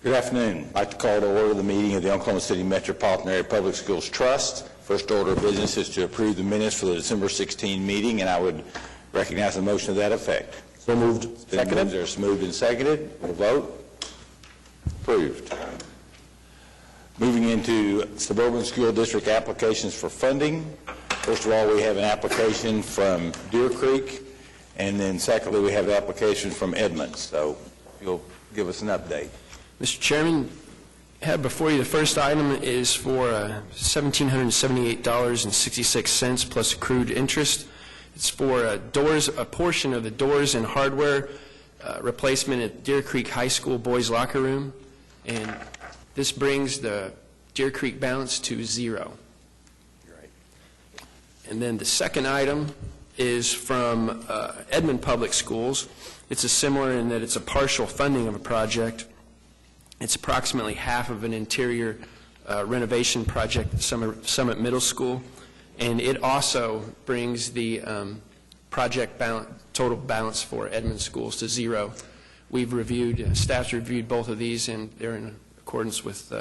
Good afternoon. I'd like to call to order the meeting of the Oklahoma City Metropolitan Area Public Schools Trust. First order of business is to approve the minutes for the December 16 meeting, and I would recognize a motion to that effect. So moved. Seconded. There's moved and seconded. We'll vote. Approved. Moving into Suburban School District applications for funding. First of all, we have an application from Deer Creek, and then secondly, we have an application from Edmonds. So you'll give us an update. Mr. Chairman, I have before you the first item is for $1,778.66 plus accrued interest. It's for a portion of the doors and hardware replacement at Deer Creek High School boys locker room, and this brings the Deer Creek balance to zero. Right. And then the second item is from Edmond Public Schools. It's a similar in that it's a partial funding of a project. It's approximately half of an interior renovation project at Summit Middle School, and it also brings the project total balance for Edmond schools to zero. We've reviewed, staff's reviewed both of these, and they're in accordance with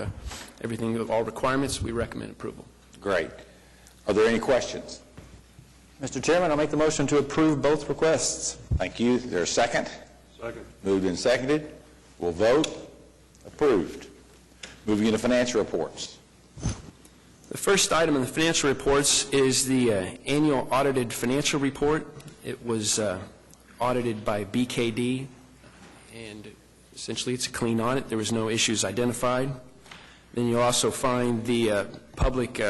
everything, with all requirements. We recommend approval. Great. Are there any questions? Mr. Chairman, I'll make the motion to approve both requests. Thank you. Is there a second? Second. Moved and seconded. We'll vote. Approved. Moving into financial reports. The first item in the financial reports is the annual audited financial report. It was audited by BKD, and essentially it's a clean audit. There was no issues identified. Then you'll also find the public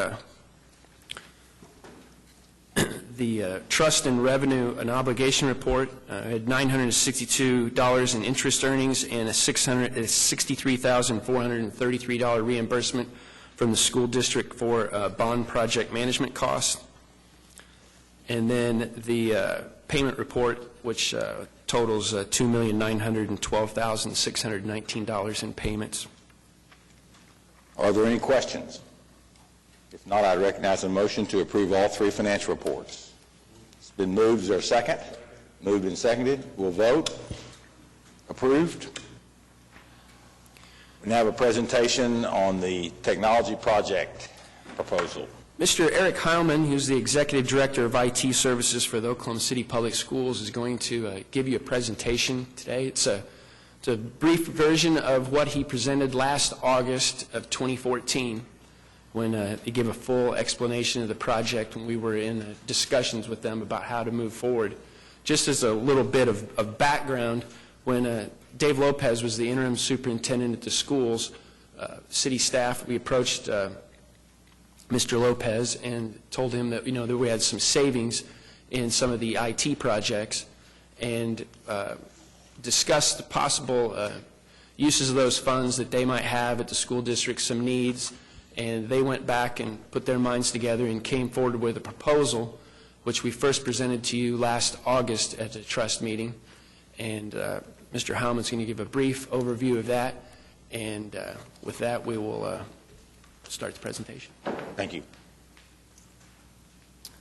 the trust and revenue and obligation report had $962 in interest earnings and a $63,433 reimbursement from the school district for bond project management costs. And then the payment report, which totals $2,912,619 in payments. Are there any questions? If not, I recognize a motion to approve all three financial reports. It's been moved. Is there a second? Moved and seconded. We'll vote. Approved. We now have a presentation on the technology project proposal. Mr. Eric Heilman, who's the Executive Director of IT Services for the Oklahoma City Public Schools, is going to give you a presentation today. It's a brief version of what he presented last August of 2014. When he gave a full explanation of the project when we were in discussions with them about how to move forward. Just as a little bit of background, when Dave Lopez was the interim superintendent at the schools, city staff, we approached Mr. Lopez and told him that, that we had some savings in some of the IT projects, and discussed the possible uses of those funds that they might have at the school district, some needs. And they went back and put their minds together and came forward with a proposal, which we first presented to you last August at the trust meeting. And Mr. Heilman's going to give a brief overview of that. And with that, we will start the presentation. Thank you.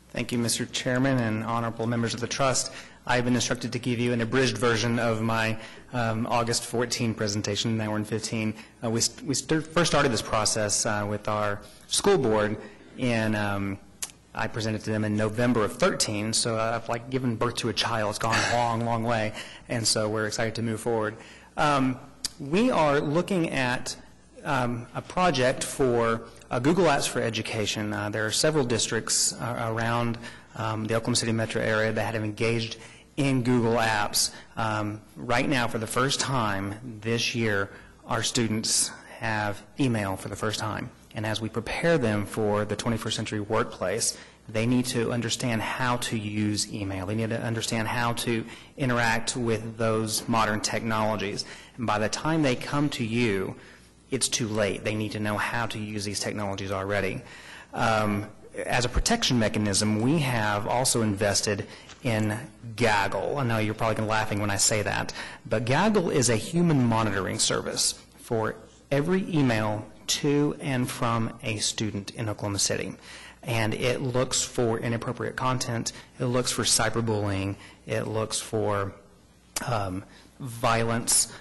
Thank you, Mr. Chairman and honorable members of the trust. I've been instructed to give you an abridged version of my August 14 presentation. Now we're in 15. We first started this process with our school board, and I presented to them in November of 13. So I've like given birth to a child. It's gone a long, long way, and so we're excited to move forward. We are looking at a project for Google Apps for Education. There are several districts around the Oklahoma City metro area that have engaged in Google Apps. Right now, for the first time this year, our students have email for the first time. And as we prepare them for the 21st century workplace, they need to understand how to use email. They need to understand how to interact with those modern technologies. And by the time they come to you, it's too late. They need to know how to use these technologies already. As a protection mechanism, we have also invested in Gaggle. I know you're probably laughing when I say that, but Gaggle is a human monitoring service for every email to and from a student in Oklahoma City. And it looks for inappropriate content, it looks for cyberbullying, it looks for violence,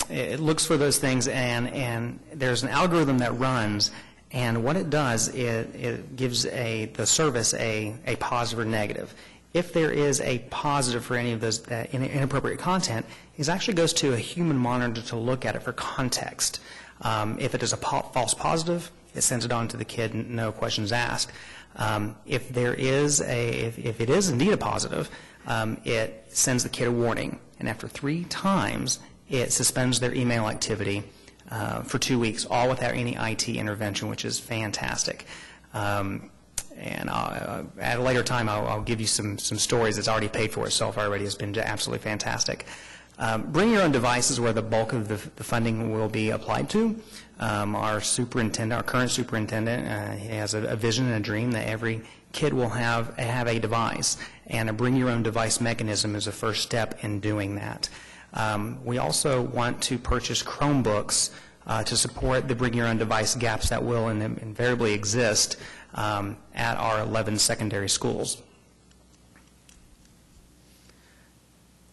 it looks for those things, and there's an algorithm that runs, and what it does, it gives the service a positive or negative. If there is a positive for any of those inappropriate content, it actually goes to a human monitor to look at it for context. If it is a false positive, it sends it on to the kid, no questions asked. If it is indeed a positive, it sends the kid a warning, and after 3 times, it suspends their email activity for 2 weeks, all without any IT intervention, which is fantastic. And at a later time, I'll give you some stories. It's already paid for itself already. It's been absolutely fantastic. Bring your own device is where the bulk of the funding will be applied to. Our current superintendent, he has a vision and a dream that every kid will have a device, and a bring your own device mechanism is a first step in doing that. We also want to purchase Chromebooks to support the bring your own device gaps that will invariably exist at our 11 secondary schools.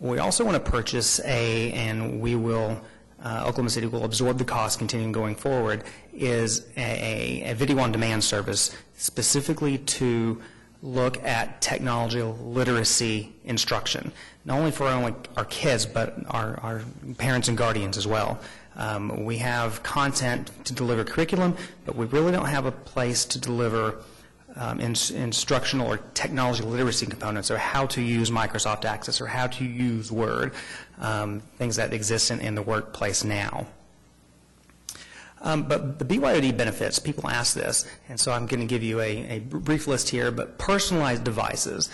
We also want to purchase and we will, Oklahoma City will absorb the cost continuing going forward, is a video on demand service specifically to look at technology literacy instruction, not only for our kids, but our parents and guardians as well. We have content to deliver curriculum, but we really don't have a place to deliver instructional or technology literacy components, or how to use Microsoft Access, or how to use Word, things that exist in the workplace now. But the BYOD benefits, people ask this, and so I'm going to give you a brief list here, but personalized devices.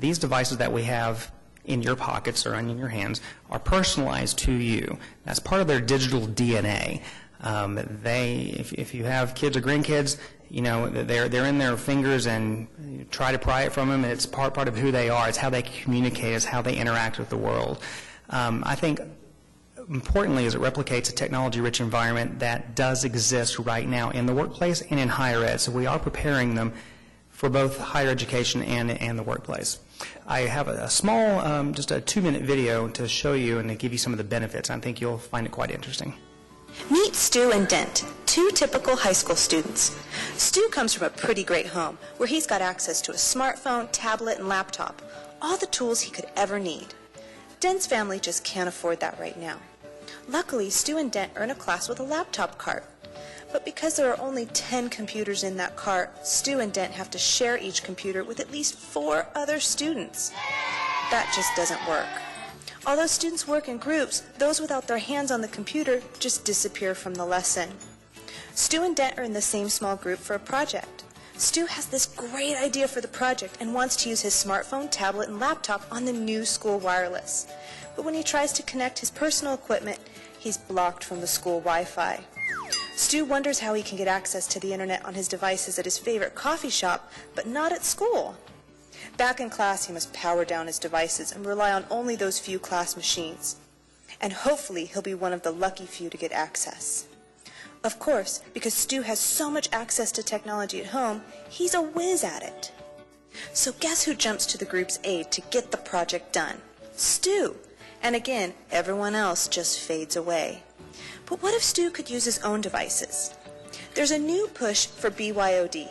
These devices that we have in your pockets or in your hands are personalized to you. That's part of their digital DNA. If you have kids or grandkids, you know, they're in their fingers, and you try to pry it from them, and it's part of who they are. It's how they communicate. It's how they interact with the world. I think, importantly, is it replicates a technology-rich environment that does exist right now in the workplace and in higher ed. So we are preparing them for both higher education and the workplace. I have a small, just a 2-minute video to show you and to give you some of the benefits. I think you'll find it quite interesting. Meet Stu and Dent, 2 typical high school students. Stu comes from a pretty great home where he's got access to a smartphone, tablet, and laptop, all the tools he could ever need. Dent's family just can't afford that right now. Luckily, Stu and Dent are in a class with a laptop cart. But because there are only 10 computers in that cart, Stu and Dent have to share each computer with at least 4 other students. That just doesn't work. Although students work in groups, those without their hands on the computer just disappear from the lesson. Stu and Dent are in the same small group for a project. Stu has this great idea for the project and wants to use his smartphone, tablet, and laptop on the new school wireless. But when he tries to connect his personal equipment, he's blocked from the school Wi-Fi. Stu wonders how he can get access to the internet on his devices at his favorite coffee shop, but not at school. Back in class, he must power down his devices and rely on only those few class machines. And hopefully, he'll be one of the lucky few to get access. Of course, because Stu has so much access to technology at home, he's a whiz at it. So guess who jumps to the group's aid to get the project done? Stu. And again, everyone else just fades away. But what if Stu could use his own devices? There's a new push for BYOD,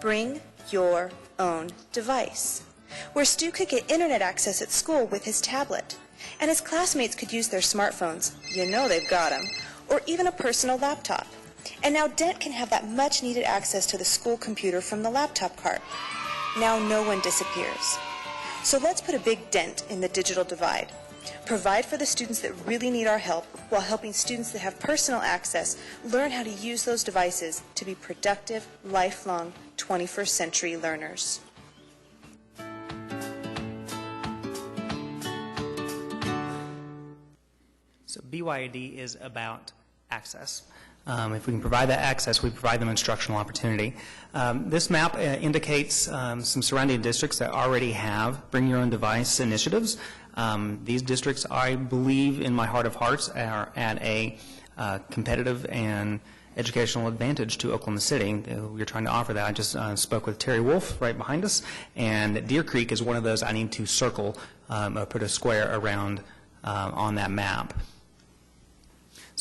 Bring Your Own Device, where Stu could get internet access at school with his tablet, and his classmates could use their smartphones, you know they've got them, or even a personal laptop. And now Dent can have that much needed access to the school computer from the laptop cart. Now no one disappears. So let's put a big dent in the digital divide. Provide for the students that really need our help, while helping students that have personal access learn how to use those devices to be productive, lifelong, 21st century learners. So BYOD is about access. If we can provide that access, we provide them instructional opportunity. This map indicates some surrounding districts that already have Bring Your Own Device initiatives. These districts, I believe, in my heart of hearts, are at a competitive and educational advantage to Oklahoma City. We're trying to offer that. I just spoke with Terry Wolf right behind us, and Deer Creek is one of those I need to circle, put a square around on that map.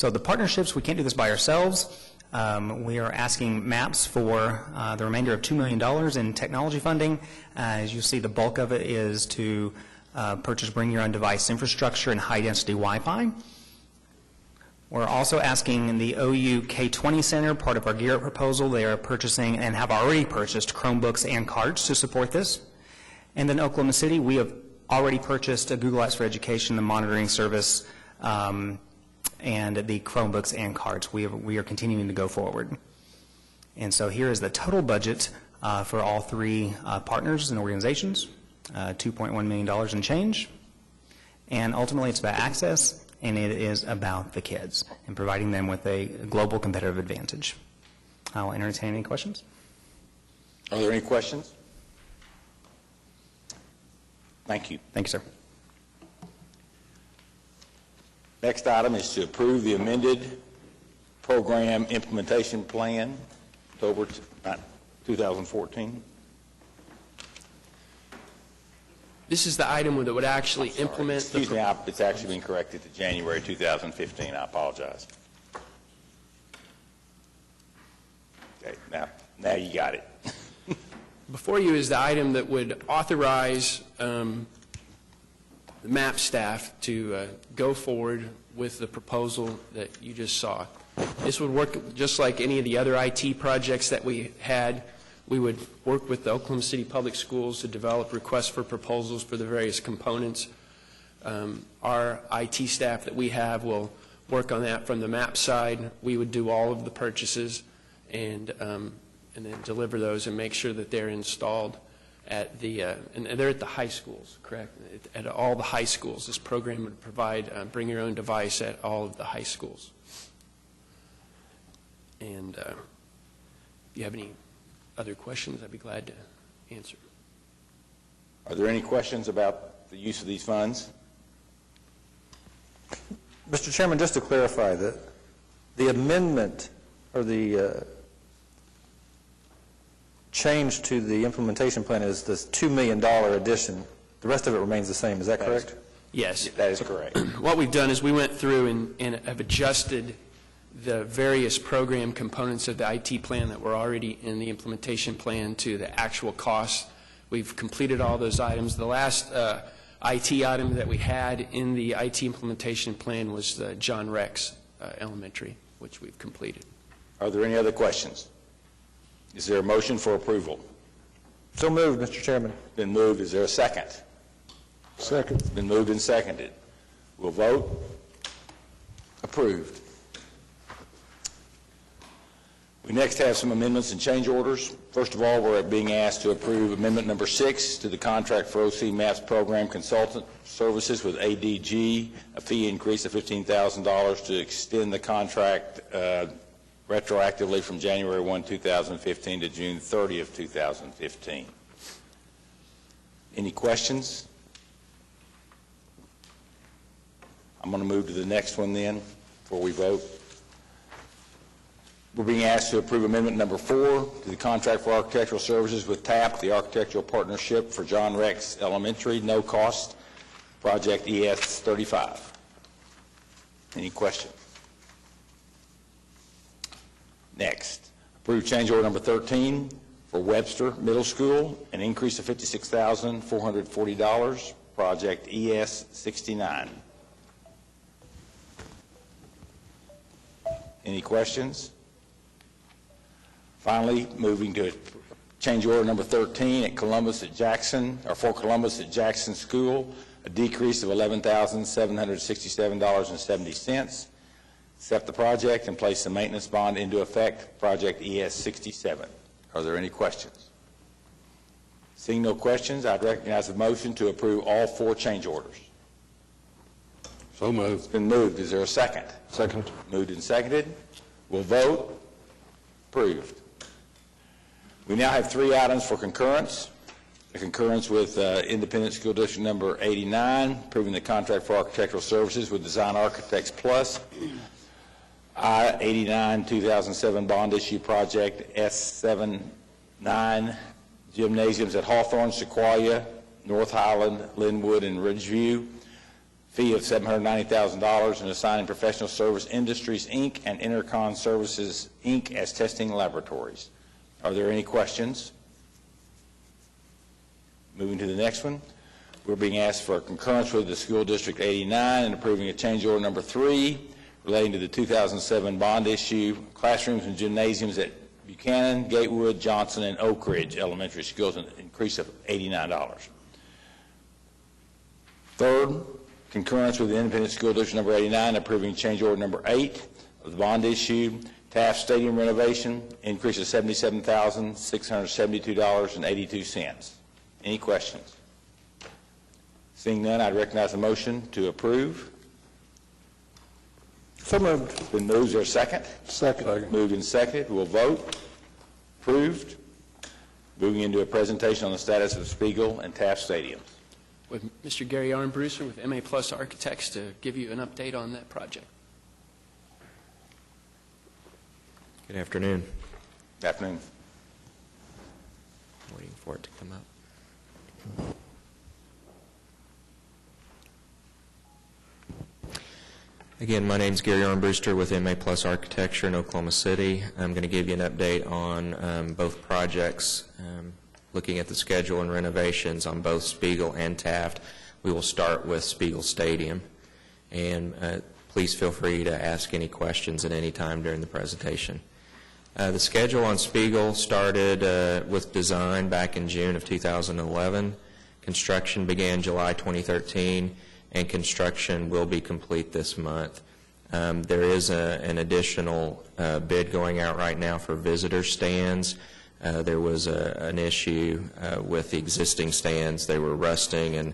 So the partnerships, we can't do this by ourselves. We are asking MAPS for the remainder of $2 million in technology funding. As you see, the bulk of it is to purchase bring your own device infrastructure and high-density Wi-Fi. We're also asking the OU K-20 Center, part of our GEAR Up proposal. They are purchasing and have already purchased Chromebooks and cards to support this. And then Oklahoma City, we have already purchased a Google Apps for Education, the monitoring service, and the Chromebooks and cards. We are continuing to go forward. And so here is the total budget for all three partners and organizations, $2.1 million and change. And ultimately, it's about access, and it is about the kids and providing them with a global competitive advantage. I'll entertain any questions. Are there any questions? Thank you. Thank you, sir. Next item is to approve the amended program implementation plan, October 2014. This is the item that would actually implement the... Excuse me, it's actually been corrected to January 2015. I apologize. Okay, now you got it. Before you is the item that would authorize the MAP staff to go forward with the proposal that you just saw. This would work just like any of the other IT projects that we had. We would work with the Oklahoma City Public Schools to develop requests for proposals for the various components. Our IT staff that we have will work on that from the MAP side. We would do all of the purchases and then deliver those and make sure that they're installed at the, and they're at the high schools, correct? At all the high schools. This program would provide bring your own device at all of the high schools. And if you have any other questions, I'd be glad to answer. Are there any questions about the use of these funds? Mr. Chairman, just to clarify, the amendment or the change to the implementation plan is this $2 million addition. The rest of it remains the same. Is that correct? Yes. That is correct. What we've done is we went through and have adjusted the various program components of the IT plan that were already in the implementation plan to the actual costs. We've completed all those items. The last IT item that we had in the IT implementation plan was the John Rex Elementary, which we've completed. Are there any other questions? Is there a motion for approval? So moved, Mr. Chairman. Been moved. Is there a second? Second. It's been moved and seconded. We'll vote. Approved. We next have some amendments and change orders. First of all, we're being asked to approve amendment number 6 to the contract for OC MAPS program consultant services with ADG, a fee increase of $15,000 to extend the contract retroactively from January 1, 2015 to June 30 of 2015. Any questions? I'm going to move to the next one then before we vote. We're being asked to approve amendment number 4 to the contract for architectural services with TAP, the Architectural Partnership for John Rex Elementary, no cost, project ES 35. Any questions? Next, approve change order number 13 for Webster Middle School, an increase of $56,440, project ES 69. Any questions? Finally, moving to change order number 13 at Columbus at Jackson, or for Columbus at Jackson School, a decrease of $11,767.70. Accept the project and place the maintenance bond into effect, project ES 67. Are there any questions? Seeing no questions, I'd recognize a motion to approve all 4 change orders. So moved. It's been moved. Is there a second? Second. Moved and seconded. We'll vote. Approved. We now have 3 items for concurrence. A concurrence with Independent School District number 89, approving the contract for architectural services with Design Architects Plus, I-89 2007 bond issue project S79, gymnasiums at Hawthorne, Sequoia, North Highland, Linwood, and Ridgeview, fee of $790,000 and assigning Professional Service Industries, Inc. and Intercon Services, Inc. as testing laboratories. Are there any questions? Moving to the next one. We're being asked for concurrence with the School District 89 and approving a change order number 3 relating to the 2007 bond issue, classrooms and gymnasiums at Buchanan, Gatewood, Johnson, and Oak Ridge Elementary Schools, an increase of $89. Third, concurrence with the Independent School District number 89, approving change order number 8 of the bond issue, Taft Stadium renovation, increase of $77,672.82. Any questions? Seeing none, I'd recognize a motion to approve. So moved. Been moved. Is there a second? Second. Moved and seconded. We'll vote. Approved. Moving into a presentation on the status of Spiegel and Taft Stadiums. With Mr. Gary Armbruster with MA Plus Architects to give you an update on that project. Good afternoon. Good afternoon. Waiting for it to come up. Again, my name is Gary Armbruster with MA Plus Architecture in Oklahoma City. I'm going to give you an update on both projects, looking at the schedule and renovations on both Spiegel and Taft. We will start with Spiegel Stadium, and please feel free to ask any questions at any time during the presentation. The schedule on Spiegel started with design back in June of 2011. Construction began July 2013, and construction will be complete this month. There is an additional bid going out right now for visitor stands. There was an issue with the existing stands. They were rusting,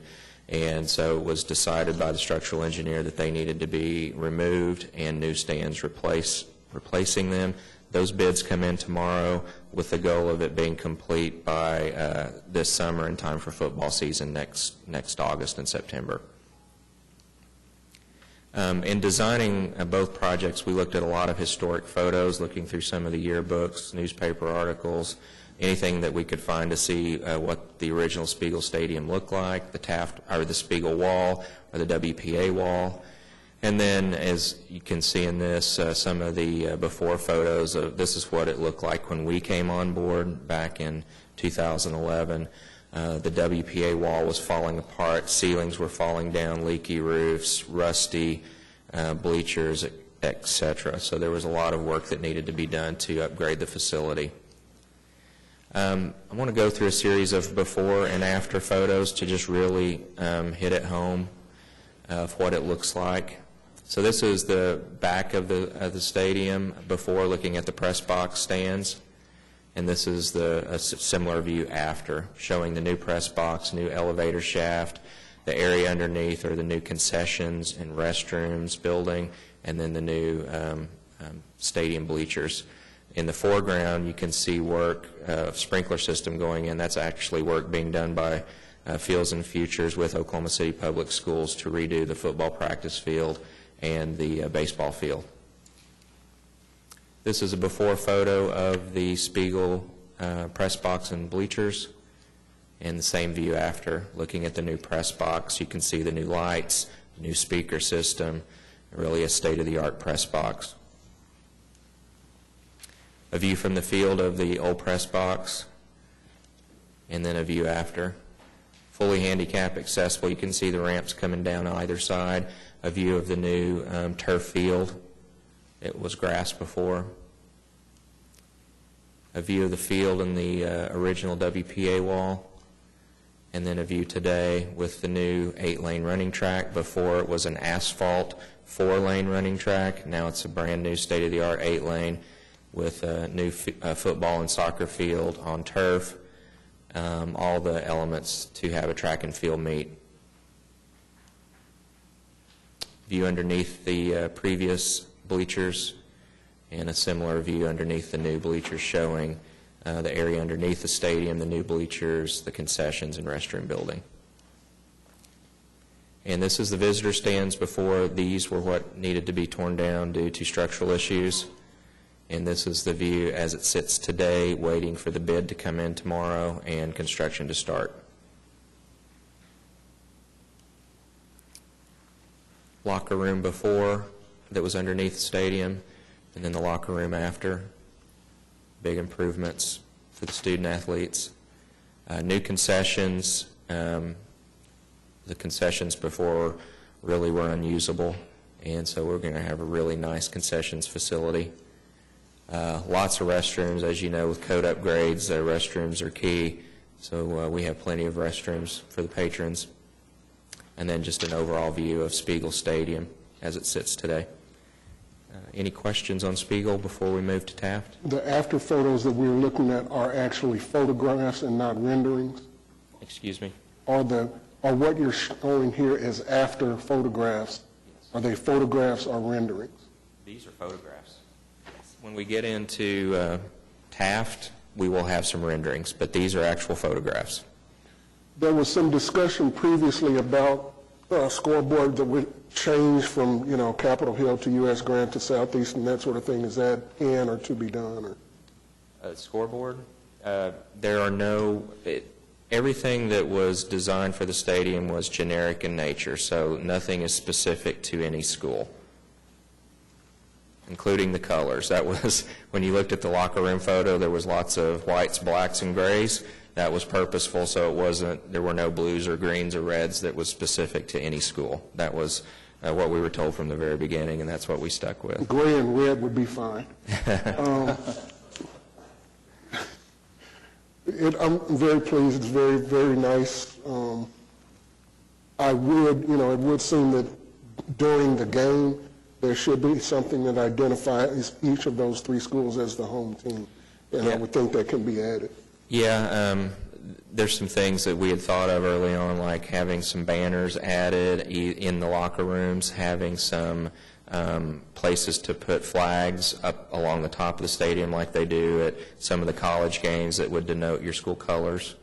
and so it was decided by the structural engineer that they needed to be removed and new stands replacing them. Those bids come in tomorrow with the goal of it being complete by this summer in time for football season next August and September. In designing both projects, we looked at a lot of historic photos, looking through some of the yearbooks, newspaper articles, anything that we could find to see what the original Spiegel Stadium looked like, the Taft or the Spiegel wall or the WPA wall. And then, as you can see in this, some of the before photos of this is what it looked like when we came on board back in 2011. The WPA wall was falling apart, ceilings were falling down, leaky roofs, rusty bleachers, etc. So there was a lot of work that needed to be done to upgrade the facility. I want to go through a series of before and after photos to just really hit it home of what it looks like. So this is the back of the stadium before, looking at the press box stands. And this is a similar view after, showing the new press box, new elevator shaft, the area underneath are the new concessions and restrooms building, and then the new stadium bleachers. In the foreground, you can see work, sprinkler system going in. That's actually work being done by Fields and Futures with Oklahoma City Public Schools to redo the football practice field and the baseball field. This is a before photo of the Spiegel press box and bleachers, and the same view after. Looking at the new press box, you can see the new lights, the new speaker system, really a state-of-the-art press box. A view from the field of the old press box, and then a view after. Fully handicap accessible. You can see the ramps coming down either side. A view of the new turf field. It was grass before. A view of the field and the original WPA wall. And then a view today with the new 8-lane running track. Before it was an asphalt 4-lane running track. Now it's a brand new state-of-the-art 8-lane with a new football and soccer field on turf. All the elements to have a track and field meet. View underneath the previous bleachers, and a similar view underneath the new bleachers showing the area underneath the stadium, the new bleachers, the concessions and restroom building. And this is the visitor stands before. These were what needed to be torn down due to structural issues. And this is the view as it sits today, waiting for the bid to come in tomorrow and construction to start. locker room before that was underneath the stadium, and then the locker room after. Big improvements for the student athletes. New concessions. The concessions before really were unusable, and so we're going to have a really nice concessions facility. Lots of restrooms. As you know, with code upgrades, restrooms are key, so we have plenty of restrooms for the patrons. And then just an overall view of Spiegel Stadium as it sits today. Any questions on Spiegel before we move to Taft? The after photos that we're looking at are actually photographs and not renderings? Excuse me? Or what you're showing here is after photographs, are they photographs or renderings? These are photographs. When we get into Taft, we will have some renderings, but these are actual photographs. There was some discussion previously about a scoreboard that would change from, Capitol Hill to U.S. Grant to Southeast and that sort of thing. Is that in or to be done? Or? Scoreboard? There are no... Everything that was designed for the stadium was generic in nature, so nothing is specific to any school, including the colors. That was, when you looked at the locker room photo, there was lots of whites, blacks, and grays. That was purposeful, so there were no blues or greens or reds that was specific to any school. That was what we were told from the very beginning, and that's what we stuck with. Gray and red would be fine. I'm very pleased. It's very, very nice. It would seem that during the game, there should be something that identifies each of those three schools as the home team, and yeah. I would think that can be added. Yeah, there's some things that we had thought of early on, like having some banners added in the locker rooms, having some places to put flags up along the top of the stadium like they do at some of the college games that would denote your school colors.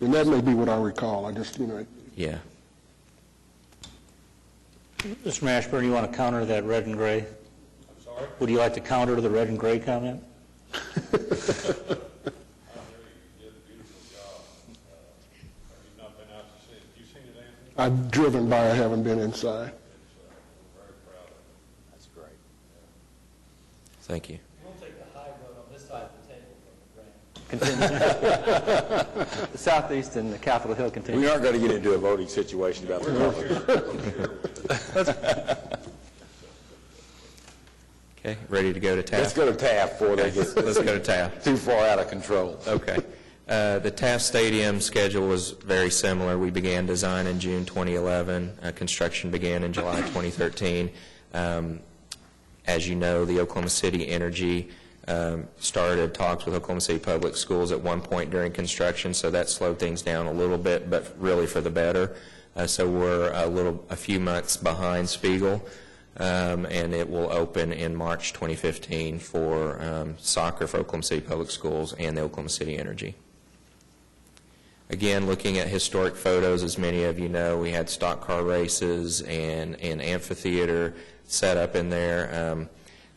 And that may be what I recall. I just, Yeah. Mr. Mashburn, you want to counter that red and gray? I'm sorry? Would you like to counter the red and gray comment? I've driven by. I haven't been inside. That's great. Thank you. We'll take the high road on this side of the table from the grant. The Southeast and the Capitol Hill continue. We aren't going to get into a voting situation about the colors. Okay, ready to go to Taft? Let's go to Taft before they get Let's go to Taft. too far out of control. Okay. The Taft Stadium schedule was very similar. We began design in June 2011. Construction began in July 2013. As you know, the Oklahoma City Energy started talks with Oklahoma City Public Schools at one point during construction, so that slowed things down a little bit, but really for the better. So we're a few months behind Spiegel, and it will open in March 2015 for soccer for Oklahoma City Public Schools and the Oklahoma City Energy. Again, looking at historic photos, as many of you know, we had stock car races and an amphitheater set up in there.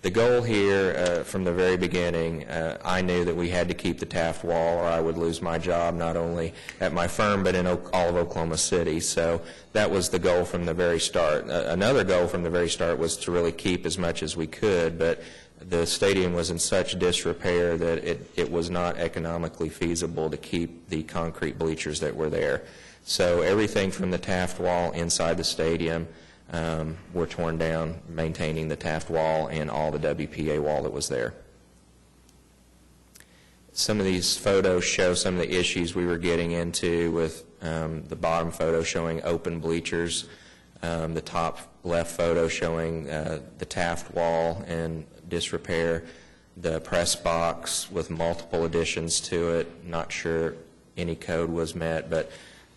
The goal here from the very beginning, I knew that we had to keep the Taft Wall or I would lose my job not only at my firm but in all of Oklahoma City. So that was the goal from the very start. Another goal from the very start was to really keep as much as we could, but the stadium was in such disrepair that it was not economically feasible to keep the concrete bleachers that were there. So everything from the Taft Wall inside the stadium were torn down, maintaining the Taft Wall and all the WPA wall that was there. Some of these photos show some of the issues we were getting into with the bottom photo showing open bleachers, the top left photo showing the Taft Wall and disrepair, the press box with multiple additions to it. Not sure any code was met, but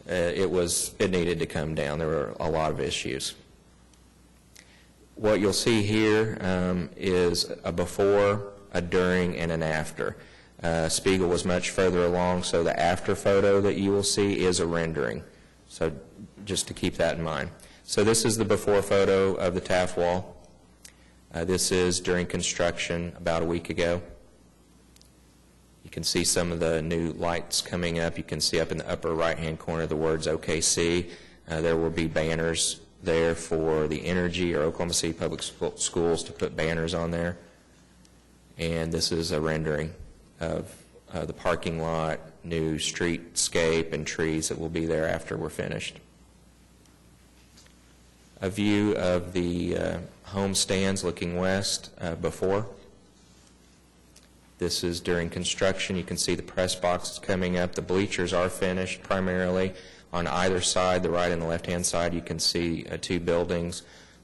it needed to come down. There were a lot of issues. What you'll see here is a before, a during, and an after. Spiegel was much further along, so the after photo that you will see is a rendering. So just to keep that in mind. So this is the before photo of the Taft Wall. This is during construction about a week ago. You can see some of the new lights coming up. You can see up in the upper right-hand corner the words OKC. There will be banners there for the Energy or Oklahoma City Public Schools to put banners on there. And this is a rendering of the parking lot, new streetscape, and trees that will be there after we're finished. A view of the home stands looking west before. This is during construction. You can see the press boxes coming up. The bleachers are finished primarily. On either side, the right and the left-hand side, you can see two buildings.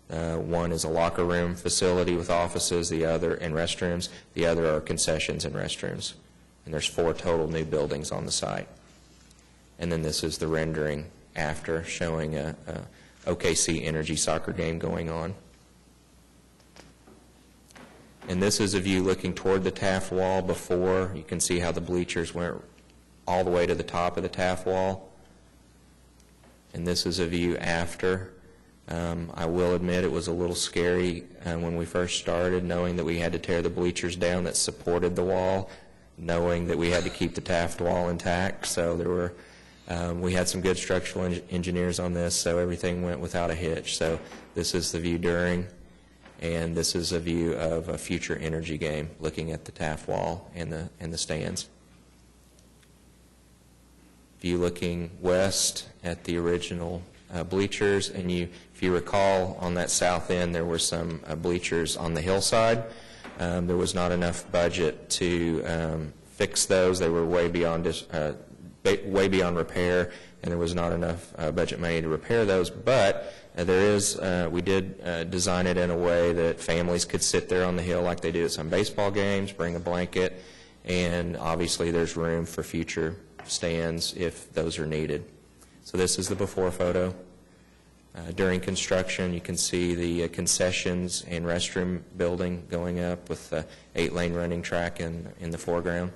One is a locker room facility with offices, the other, and restrooms. The other are concessions and restrooms. And there's 4 total new buildings on the site. And then this is the rendering after, showing a OKC Energy soccer game going on. And this is a view looking toward the Taft Wall before. You can see how the bleachers went all the way to the top of the Taft Wall. And this is a view after. I will admit it was a little scary when we first started, knowing that we had to tear the bleachers down that supported the wall, knowing that we had to keep the Taft Wall intact. So there were, we had some good structural engineers on this, so everything went without a hitch. So this is the view during, and this is a view of a future Energy game, looking at the Taft Wall and the stands. View looking west at the original bleachers, and if you recall, on that south end there were some bleachers on the hillside. There was not enough budget to fix those. They were way beyond repair, and there was not enough budget money to repair those. But there is, we did design it in a way that families could sit there on the hill like they do at some baseball games, bring a blanket, and obviously there's room for future stands if those are needed. So this is the before photo. During construction, you can see the concessions and restroom building going up with the 8-lane running track in the foreground,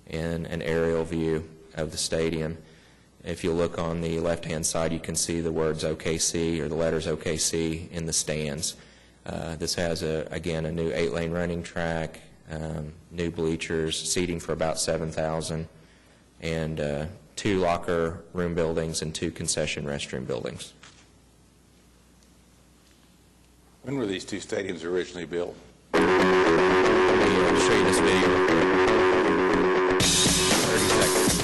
and an aerial view of the stadium. If you look on the left-hand side, you can see the words OKC, or the letters OKC, in the stands. This has, again, a new 8-lane running track, new bleachers, seating for about 7,000, and 2 locker room buildings and 2 concession restroom buildings. When were these 2 stadiums originally built? Let me show you this video real quick. 30 seconds.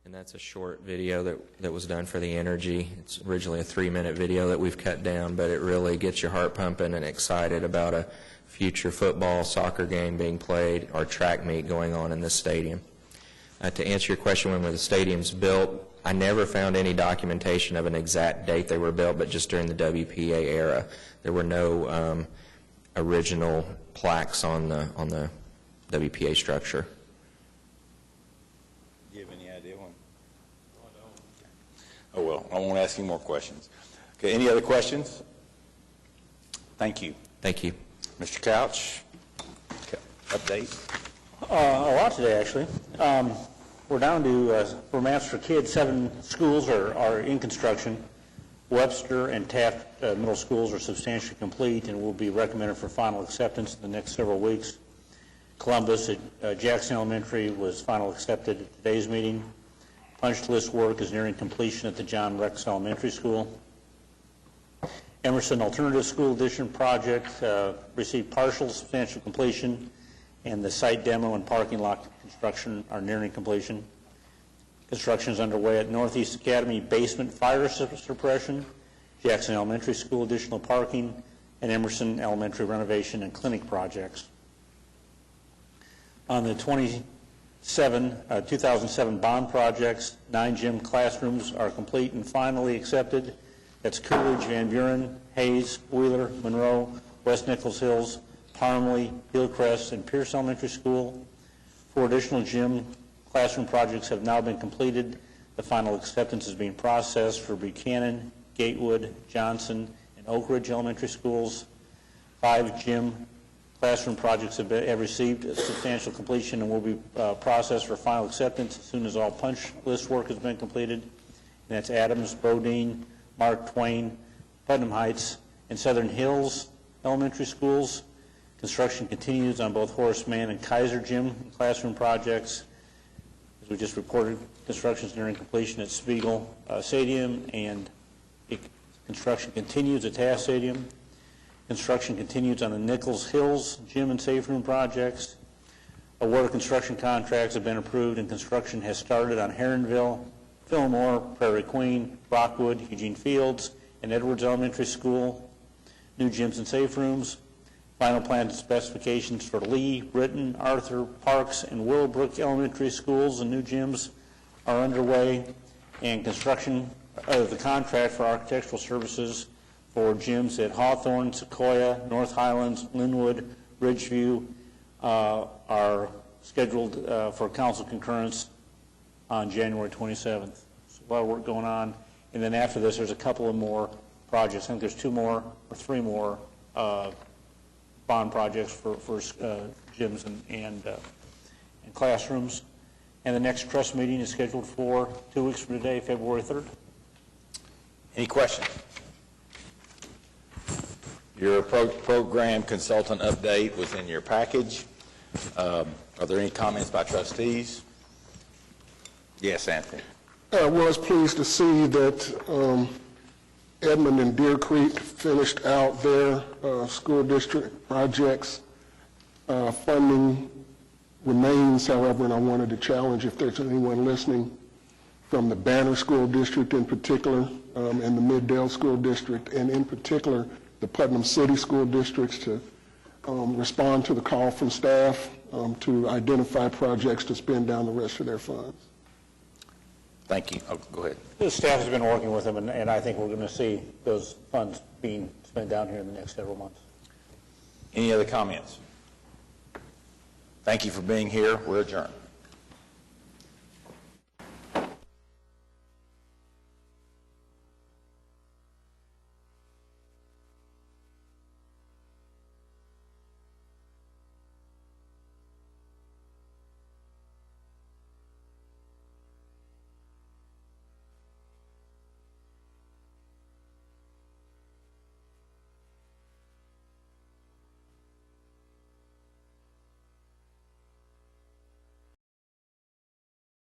That's a short video that was done for the Energy. It's originally a 3-minute video that we've cut down, but it really gets your heart pumping and excited about a future football, soccer game being played, or track meet going on in this stadium. To answer your question, when were the stadiums built, I never found any documentation of an exact date they were built, but just during the WPA era. There were no original plaques on the WPA structure. Do you have any idea when? No, I don't. Oh, well, I won't ask any more questions. Okay, any other questions? Thank you. Thank you. Mr. Couch, update. A lot today, actually. We're down to, for Maps for Kids, 7 schools are in construction. Webster and Taft middle schools are substantially complete and will be recommended for final acceptance in the next several weeks. Columbus at Jackson Elementary was final accepted at today's meeting. Punch list work is nearing completion at the John Rex Elementary School. Emerson Alternative School Addition project received partial substantial completion, and the site demo and parking lot construction are nearing completion. Construction is underway at Northeast Academy basement fire suppression, Jackson Elementary School additional parking, and Emerson Elementary renovation and clinic projects. On the 2007 bond projects, 9 gym classrooms are complete and finally accepted. That's Coolidge, Van Buren, Hayes, Wheeler, Monroe, West Nichols Hills, Parmley, Hillcrest, and Pierce Elementary School. 4 additional gym classroom projects have now been completed. The final acceptance is being processed for Buchanan, Gatewood, Johnson, and Oak Ridge Elementary Schools. 5 gym classroom projects have received substantial completion and will be processed for final acceptance as soon as all punch list work has been completed. And that's Adams, Bodine, Mark Twain, Putnam Heights, and Southern Hills Elementary Schools. Construction continues on both Horace Mann and Kaiser gym classroom projects. As we just reported, construction is nearing completion at Spiegel Stadium, and construction continues at Taft Stadium. Construction continues on the Nichols Hills gym and safe room projects. Award of construction contracts have been approved, and construction has started on Heronville, Fillmore, Prairie Queen, Rockwood, Eugene Fields, and Edwards Elementary School. New gyms and safe rooms. Final plans and specifications for Lee, Britton, Arthur, Parks, and Willowbrook Elementary Schools and new gyms are underway, and construction of the contract for architectural services for gyms at Hawthorne, Sequoia, North Highlands, Linwood, Ridgeview are scheduled for council concurrence on January 27th. So a lot of work going on. And then after this, there's a couple of more projects. I think there's 2 more or 3 more bond projects for gyms and classrooms. And the next trust meeting is scheduled for 2 weeks from today, February 3rd. Any questions? Your program consultant update was in your package. Are there any comments by trustees? Yes, Anthony. I was pleased to see that Edmond and Deer Creek finished out their school district projects. Funding remains, however, and I wanted to challenge if there's anyone listening from the Banner School District in particular, and the Middale School District, and in particular the Putnam City School Districts, to respond to the call from staff to identify projects to spend down the rest of their funds. Thank you. Oh, go ahead. The staff has been working with them, and I think we're going to see those funds being spent down here in the next several months. Any other comments? Thank you for being here. We're adjourned.